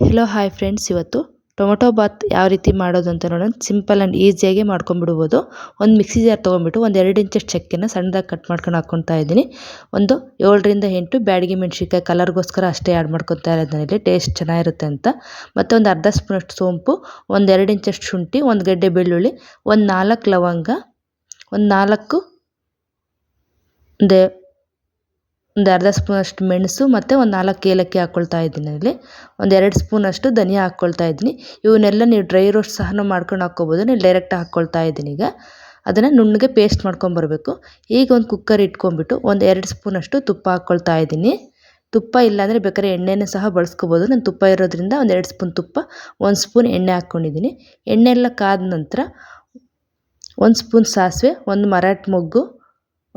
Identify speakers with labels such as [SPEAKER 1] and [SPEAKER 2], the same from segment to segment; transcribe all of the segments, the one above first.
[SPEAKER 1] Hello hi friends, ಇವತ್ತು tomato Baat ಯಾವ ರೀತಿ ಮಾಡೋದು ಅಂತ ನೋಡೋಣ. ಸಿಂಪಲ್ ಆ್ಯಂಡ್ ಈಸಿಯಾಗಿ ಮಾಡ್ಕೊಂಡ್ಬಿಡ್ಬೋದು. ಒಂದು ಮಿಕ್ಸಿ ಜಾರ್ ತೊಗೊಂಡ್ಬಿಟ್ಟು ಒಂದು 2 ಇಂಚಷ್ಟು ಚಕ್ಕೆನ ಸಣ್ಣದಾಗಿ ಕಟ್ ಮಾಡ್ಕೊಂಡು ಹಾಕ್ಕೊತಾ ಇದ್ದೀನಿ. ಒಂದು 7ರಿಂದ 8 ಬ್ಯಾಡಗಿ ಮೆಣಸಿನ್ಕಾಯಿ ಕಲರ್ಗೋಸ್ಕರ ಅಷ್ಟೇ ಆ್ಯಡ್ ಮಾಡ್ಕೊತಾ ಇರೋದ್ರಲ್ಲಿ ಟೇಸ್ಟ್ ಚೆನ್ನಾಗಿರುತ್ತೆ ಅಂತ. ಮತ್ತು ಒಂದು ಅರ್ಧ ಸ್ಪೂನಷ್ಟು ಸೋಂಪು, ಒಂದು 2 ಇಂಚಷ್ಟು ಶುಂಠಿ, ಒಂದು ಗಡ್ಡೆ ಬೆಳ್ಳುಳ್ಳಿ, ಒಂದು 4 ಲವಂಗ, ಒಂದು ಅರ್ಧ ಸ್ಪೂನಷ್ಟು ಮೆಣಸು ಮತ್ತು ಒಂದು 4 ಏಲಕ್ಕಿ ಹಾಕ್ಕೊಳ್ತಾ ಇದ್ದೀನಿ. ಅಲ್ಲಿ ಒಂದು 2 ಸ್ಪೂನಷ್ಟು ಧನಿಯಾ ಹಾಕ್ಕೊಳ್ತಾ ಇದ್ದೀನಿ. ಇವನ್ನೆಲ್ಲ ನೀವು ಡ್ರೈ ರೋಸ್ಟ್ ಸಹ ಮಾಡ್ಕೊಂಡು ಹಾಕ್ಕೋಬೋದು. ನಾನು ಡೈರೆಕ್ಟಾಗಿ ಹಾಕ್ಕೊಳ್ತಾ ಇದ್ದೀನಿ. ಈಗ ಅದನ್ನು ನುಣ್ಣಗೆ ಪೇಸ್ಟ್ ಮಾಡ್ಕೊಂಬರ್ಬೇಕು. ಈಗ ಒಂದು ಕುಕ್ಕರ್ ಇಟ್ಕೊಂಡ್ಬಿಟ್ಟು ಒಂದು 2 ಸ್ಪೂನಷ್ಟು ತುಪ್ಪ ಹಾಕ್ಕೊಳ್ತಾ ಇದ್ದೀನಿ. ತುಪ್ಪ ಇಲ್ಲಾಂದರೆ ಬೇಕಾದ್ರೆ ಎಣ್ಣೆನೂ ಸಹ ಬಳಸ್ಕೋಬೋದು. ನಾನು ತುಪ್ಪ ಇರೋದ್ರಿಂದ ಒಂದು 2 ಸ್ಪೂನ್ ತುಪ್ಪ, 1 ಸ್ಪೂನ್ ಎಣ್ಣೆ ಹಾಕ್ಕೊಂಡಿದ್ದೀನಿ. ಎಣ್ಣೆ ಎಲ್ಲ ಕಾದ ನಂತರ 1 ಸ್ಪೂನ್ ಸಾಸಿವೆ, ಒಂದು ಮರಾಠಿ ಮೊಗ್ಗು,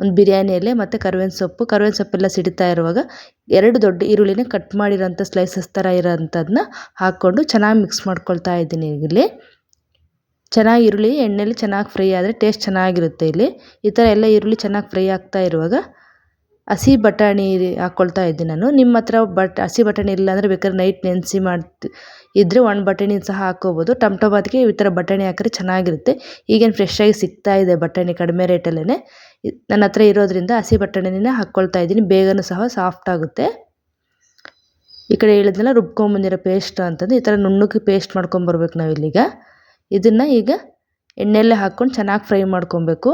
[SPEAKER 1] ಒಂದು ಬಿರಿಯಾನಿ ಎಲೆ ಮತ್ತು ಕರಿಬೇವಿನ ಸೊಪ್ಪೆಲ್ಲ ಸಿಡಿತಾ ಇರುವಾಗ 2 ದೊಡ್ಡ ಈರುಳ್ಳಿನ ಕಟ್ ಮಾಡಿರೋಂಥ ಸ್ಲೈಸಸ್ ಥರ ಇರೋಂಥದ್ದನ್ನ ಹಾಕ್ಕೊಂಡು ಚೆನ್ನಾಗಿ ಮಿಕ್ಸ್ ಮಾಡ್ಕೊಳ್ತಾ ಇದ್ದೀನಿ. ಇಲ್ಲಿ ಚೆನ್ನಾಗಿ ಈರುಳ್ಳಿ ಎಣ್ಣೆಲಿ ಚೆನ್ನಾಗಿ ಫ್ರೈ ಆದರೆ ಟೇಸ್ಟ್ ಚೆನ್ನಾಗಿರುತ್ತೆ. ಇಲ್ಲಿ ಈ ಥರ ಎಲ್ಲ ಈರುಳ್ಳಿ ಚೆನ್ನಾಗಿ ಫ್ರೈ ಆಗ್ತಾ ಇರುವಾಗ ಹಸಿ ಬಟಾಣಿ ಹಾಕ್ಕೊಳ್ತಾ ಇದ್ದೀನಿ ನಾನು. ನಿಮ್ಮ ಹತ್ರ ಹಸಿ ಬಟಾಣಿ ಇಲ್ಲ ಅಂದರೆ ಬೇಕಾದ್ರೆ ನೈಟ್ ನೆನೆಸಿ ಇದ್ದರೆ ಒಂದು ಬಟಾಣಿ ಸಹ ಹಾಕ್ಕೋಬೋದು. ಟೊಮೊಟೊ ಬಾತ್ಗೆ ಈ ಥರ ಬಟಾಣಿ ಹಾಕಿದ್ರೆ ಚೆನ್ನಾಗಿರುತ್ತೆ. ಈಗೇನು ಫ್ರೆಶ್ಶಾಗಿ ಸಿಗ್ತಾ ಇದೆ ಬಟಾಣಿ ಕಡಿಮೆ ರೇಟಲ್ಲೇ. ನನ್ನ ಹತ್ರ ಇರೋದ್ರಿಂದ ಹಸಿ ಬಟಾಣಿನ ಹಾಕ್ಕೊಳ್ತಾ ಇದ್ದೀನಿ. ಬೇಗನೂ ಸಹ ಸಾಫ್ಟ್ ಆಗುತ್ತೆ. ಈ ಕಡೆ ಹೇಳಿದ್ನೆಲ್ಲ ರುಬ್ಕೊಂಬಂದಿರೋ ಪೇಸ್ಟ್ ಅಂತಂದು ಈ ಥರ ನುಣ್ಣಗೆ ಪೇಸ್ಟ್ ಮಾಡ್ಕೊಂಬರ್ಬೇಕು ನಾವಿಲ್ಲಿಗ. ಇದನ್ನು ಈಗ ಎಣ್ಣೆಲ್ಲೇ ಹಾಕ್ಕೊಂಡು ಚೆನ್ನಾಗಿ ಫ್ರೈ ಮಾಡ್ಕೊಬೇಕು.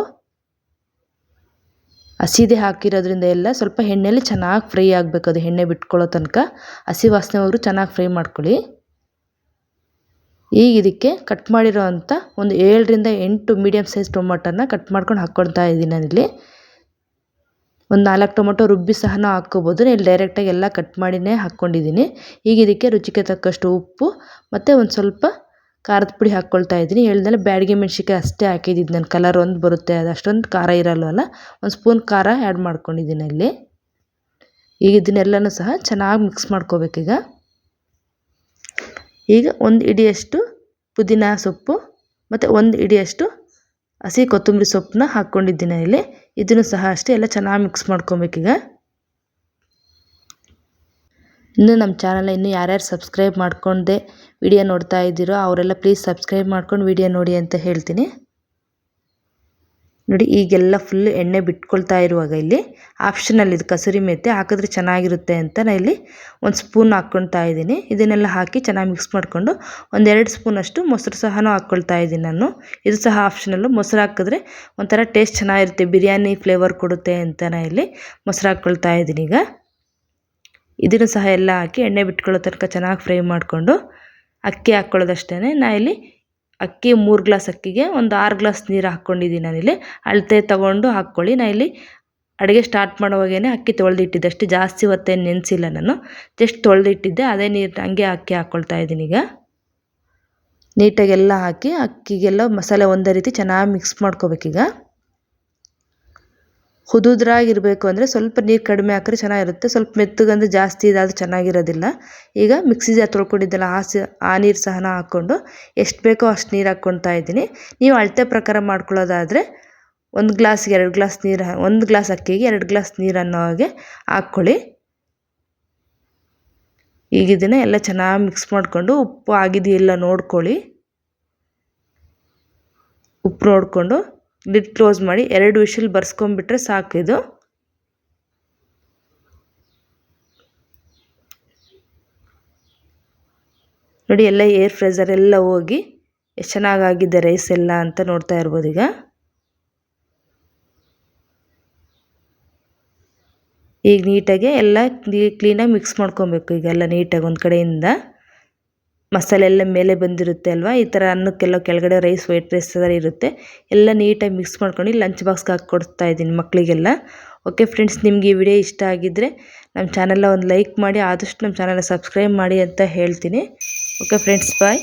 [SPEAKER 1] ಹಸಿದೇ ಹಾಕಿರೋದ್ರಿಂದ ಎಲ್ಲ ಸ್ವಲ್ಪ ಎಣ್ಣೆಲಿ ಚೆನ್ನಾಗಿ ಫ್ರೈ ಆಗಬೇಕು. ಅದು ಎಣ್ಣೆ ಬಿಟ್ಕೊಳ್ಳೋ ತನಕ ಹಸಿ ವಾಸನೆ ಹೋದ್ರೂ ಚೆನ್ನಾಗಿ ಫ್ರೈ ಮಾಡ್ಕೊಳ್ಳಿ. ಈಗ ಇದಕ್ಕೆ ಕಟ್ ಮಾಡಿರೋ ಅಂಥ ಒಂದು 7ರಿಂದ 8 ಮೀಡಿಯಮ್ ಸೈಜ್ ಟೊಮೊಟೊನ ಕಟ್ ಮಾಡ್ಕೊಂಡು ಹಾಕ್ಕೊಳ್ತಾ ಇದ್ದೀನಿ ನಾನಿಲ್ಲಿ. ಒಂದು 4 ಟೊಮೊಟೊ ರುಬ್ಬಿ ಸಹ ಹಾಕ್ಕೋಬೋದು. ಇಲ್ಲಿ ಡೈರೆಕ್ಟಾಗಿ ಎಲ್ಲ ಕಟ್ ಮಾಡಿನೇ ಹಾಕ್ಕೊಂಡಿದ್ದೀನಿ. ಈಗ ಇದಕ್ಕೆ ರುಚಿಗೆ ತಕ್ಕಷ್ಟು ಉಪ್ಪು ಮತ್ತು ಒಂದು ಸ್ವಲ್ಪ ಖಾರದ ಪುಡಿ ಹಾಕ್ಕೊಳ್ತಾ ಇದ್ದೀನಿ. ಹೇಳ್ದಲ್ಲ ಬ್ಯಾಡಗಿ ಮೆಣಸಿನ್ಕಾಯಿ ಅಷ್ಟೇ ಹಾಕಿದ್ದೀನಿ ನಾನು. ಕಲರ್ ಒಂದು ಬರುತ್ತೆ, ಅದು ಅಷ್ಟೊಂದು ಖಾರ ಇರಲ್ವಲ್ಲ. ಒಂದು ಸ್ಪೂನ್ ಖಾರ ಆ್ಯಡ್ ಮಾಡ್ಕೊಂಡಿದ್ದೀನಿ ಅಲ್ಲಿ. ಈಗ ಇದನ್ನೆಲ್ಲನೂ ಸಹ ಚೆನ್ನಾಗಿ ಮಿಕ್ಸ್ ಮಾಡ್ಕೋಬೇಕೀಗ. ಈಗ ಒಂದು ಹಿಡಿಯಷ್ಟು ಪುದೀನ ಸೊಪ್ಪು ಮತ್ತು ಒಂದು ಹಿಡಿಯಷ್ಟು ಹಸಿ ಕೊತ್ತಂಬರಿ ಸೊಪ್ಪನ್ನ ಹಾಕ್ಕೊಂಡಿದ್ದೀನಿ ಇಲ್ಲಿ. ಇದನ್ನು ಸಹ ಅಷ್ಟೇ ಎಲ್ಲ ಚೆನ್ನಾಗಿ ಮಿಕ್ಸ್ ಮಾಡ್ಕೊಬೇಕೀಗ. ಇನ್ನು ನಮ್ಮ ಚಾನಲ್ನ ಇನ್ನೂ ಯಾರ್ಯಾರು ಸಬ್ಸ್ಕ್ರೈಬ್ ಮಾಡ್ಕೊಂಡೆ ವಿಡಿಯೋ ನೋಡ್ತಾ ಇದ್ದೀರೋ ಅವರೆಲ್ಲ ಪ್ಲೀಸ್ ಸಬ್ಸ್ಕ್ರೈಬ್ ಮಾಡ್ಕೊಂಡು ವಿಡಿಯೋ ನೋಡಿ ಅಂತ ಹೇಳ್ತೀನಿ. ನೋಡಿ ಈಗೆಲ್ಲ ಫುಲ್ ಎಣ್ಣೆ ಬಿಟ್ಕೊಳ್ತಾ ಇರುವಾಗ ಇಲ್ಲಿ ಆಪ್ಷನಲ್ ಇದು ಕಸೂರಿ ಮೆಂತ್ಯ ಹಾಕಿದ್ರೆ ಚೆನ್ನಾಗಿರುತ್ತೆ ಅಂತ ನಾನು ಇಲ್ಲಿ 1 ಸ್ಪೂನ್ ಹಾಕ್ಕೊಳ್ತಾ ಇದ್ದೀನಿ. ಇದನ್ನೆಲ್ಲ ಹಾಕಿ ಚೆನ್ನಾಗಿ ಮಿಕ್ಸ್ ಮಾಡಿಕೊಂಡು ಒಂದು 2 ಸ್ಪೂನಷ್ಟು ಮೊಸರು ಸಹ ಹಾಕ್ಕೊಳ್ತಾ ಇದ್ದೀನಿ ನಾನು. ಇದು ಸಹ ಆಪ್ಷನಲ್ಲು. ಮೊಸರು ಹಾಕಿದ್ರೆ ಒಂಥರ ಟೇಸ್ಟ್ ಚೆನ್ನಾಗಿರುತ್ತೆ, ಬಿರಿಯಾನಿ ಫ್ಲೇವರ್ ಕೊಡುತ್ತೆ ಅಂತ ನಾನು ಇಲ್ಲಿ ಮೊಸರು ಹಾಕ್ಕೊಳ್ತಾ ಇದ್ದೀನಿ. ಈಗ ಇದನ್ನು ಸಹ ಎಲ್ಲ ಹಾಕಿ ಎಣ್ಣೆ ಬಿಟ್ಕೊಳ್ಳೋ ತನಕ ಚೆನ್ನಾಗಿ ಫ್ರೈ ಮಾಡಿಕೊಂಡು ಅಕ್ಕಿ ಹಾಕ್ಕೊಳ್ಳೋದಷ್ಟೇ. ನಾನು ಇಲ್ಲಿ ಅಕ್ಕಿ 3 ಗ್ಲಾಸ್ ಅಕ್ಕಿಗೆ ಒಂದು 6 ಗ್ಲಾಸ್ ನೀರು ಹಾಕ್ಕೊಂಡಿದ್ದೀನಿ ನಾನಿಲ್ಲಿ. ಅಳತೆ ತೊಗೊಂಡು ಹಾಕ್ಕೊಳ್ಳಿ. ನಾನು ಇಲ್ಲಿ ಅಡುಗೆ ಸ್ಟಾರ್ಟ್ ಮಾಡುವಾಗೇ ಅಕ್ಕಿ ತೊಳೆದಿಟ್ಟಿದ್ದೆ ಅಷ್ಟೇ, ಜಾಸ್ತಿ ಹೊತ್ತೇನು ನೆನೆಸಿಲ್ಲ ನಾನು. ಜಸ್ಟ್ ತೊಳೆದಿಟ್ಟಿದ್ದೆ, ಅದೇ ನೀರು ಹಂಗೆ ಅಕ್ಕಿ ಹಾಕ್ಕೊಳ್ತಾ ಇದ್ದೀನಿ. ಈಗ ನೀಟಾಗೆಲ್ಲ ಹಾಕಿ ಅಕ್ಕಿಗೆಲ್ಲ ಮಸಾಲೆ ಒಂದೇ ರೀತಿ ಚೆನ್ನಾಗಿ ಮಿಕ್ಸ್ ಮಾಡ್ಕೋಬೇಕೀಗ. ಉದುದ್ರಾಗಿರಬೇಕು ಅಂದರೆ ಸ್ವಲ್ಪ ನೀರು ಕಡಿಮೆ ಹಾಕಿದ್ರೆ ಚೆನ್ನಾಗಿರುತ್ತೆ. ಸ್ವಲ್ಪ ಮೆತ್ತಗಂದ್ರೆ ಜಾಸ್ತಿ ಇದಾದರೂ ಚೆನ್ನಾಗಿರೋದಿಲ್ಲ. ಈಗ ಮಿಕ್ಸಿ ಜಾರ್ ತೊಳ್ಕೊಂಡಿದ್ದೆಲ್ಲ ಆ ನೀರು ಸಹ ಹಾಕ್ಕೊಂಡು ಎಷ್ಟು ಬೇಕೋ ಅಷ್ಟು ನೀರು ಹಾಕ್ಕೊಳ್ತಾ ಇದ್ದೀನಿ. ನೀವು ಅಳತೆ ಪ್ರಕಾರ ಮಾಡ್ಕೊಳ್ಳೋದಾದರೆ 1 ಗ್ಲಾಸ್ಗೆ 2 ಗ್ಲಾಸ್ ನೀರು, 1 ಗ್ಲಾಸ್ ಅಕ್ಕಿಗೆ 2 ಗ್ಲಾಸ್ ನೀರು ಅನ್ನೋ ಹಾಗೆ ಹಾಕ್ಕೊಳ್ಳಿ. ಈಗ ಇದನ್ನು ಎಲ್ಲ ಚೆನ್ನಾಗಿ ಮಿಕ್ಸ್ ಮಾಡಿಕೊಂಡು ಉಪ್ಪು ಆಗಿದೆಯಲ್ಲ ನೋಡ್ಕೊಳ್ಳಿ. ಉಪ್ಪು ನೋಡಿಕೊಂಡು ಲಿಡ್ ಕ್ಲೋಸ್ ಮಾಡಿ 2 ವಿಷಲ್ ಬರ್ಸ್ಕೊಂಡ್ಬಿಟ್ರೆ ಸಾಕು. ಇದು ನೋಡಿ ಎಲ್ಲ ಏರ್ ಫ್ರೆಷರ್ ಎಲ್ಲ ಹೋಗಿ ಎಷ್ಟು ಚೆನ್ನಾಗಾಗಿದೆ ರೈಸ್ ಎಲ್ಲ ಅಂತ ನೋಡ್ತಾ ಇರ್ಬೋದು. ಈಗ ನೀಟಾಗಿ ಎಲ್ಲ ಕ್ಲೀನಾಗಿ ಮಿಕ್ಸ್ ಮಾಡ್ಕೊಬೇಕು. ಈಗೆಲ್ಲ ನೀಟಾಗಿ ಒಂದು ಕಡೆಯಿಂದ ಮಸಾಲೆ ಎಲ್ಲ ಮೇಲೆ ಬಂದಿರುತ್ತೆ ಅಲ್ವಾ, ಈ ಥರ ಅನ್ನಕ್ಕೆಲ್ಲ ಕೆಳಗಡೆ ರೈಸ್ ವೈಟ್ ರೈಸ್ ಥರ ಇರುತ್ತೆ. ಎಲ್ಲ ನೀಟಾಗಿ ಮಿಕ್ಸ್ ಮಾಡ್ಕೊಂಡು ಲಂಚ್ ಬಾಕ್ಸ್ಗೆ ಹಾಕಿ ಕೊಡ್ತಾ ಇದ್ದೀನಿ ಮಕ್ಕಳಿಗೆಲ್ಲ. ಓಕೆ ಫ್ರೆಂಡ್ಸ್, ನಿಮಗೆ ಈ ವಿಡಿಯೋ ಇಷ್ಟ ಆಗಿದ್ದರೆ ನಮ್ಮ ಚಾನಲ್ನ ಒಂದು ಲೈಕ್ ಮಾಡಿ, ಆದಷ್ಟು ನಮ್ಮ ಚಾನಲ್ನ ಸಬ್ಸ್ಕ್ರೈಬ್ ಮಾಡಿ ಅಂತ ಹೇಳ್ತೀನಿ. ಓಕೆ ಫ್ರೆಂಡ್ಸ್, ಬಾಯ್.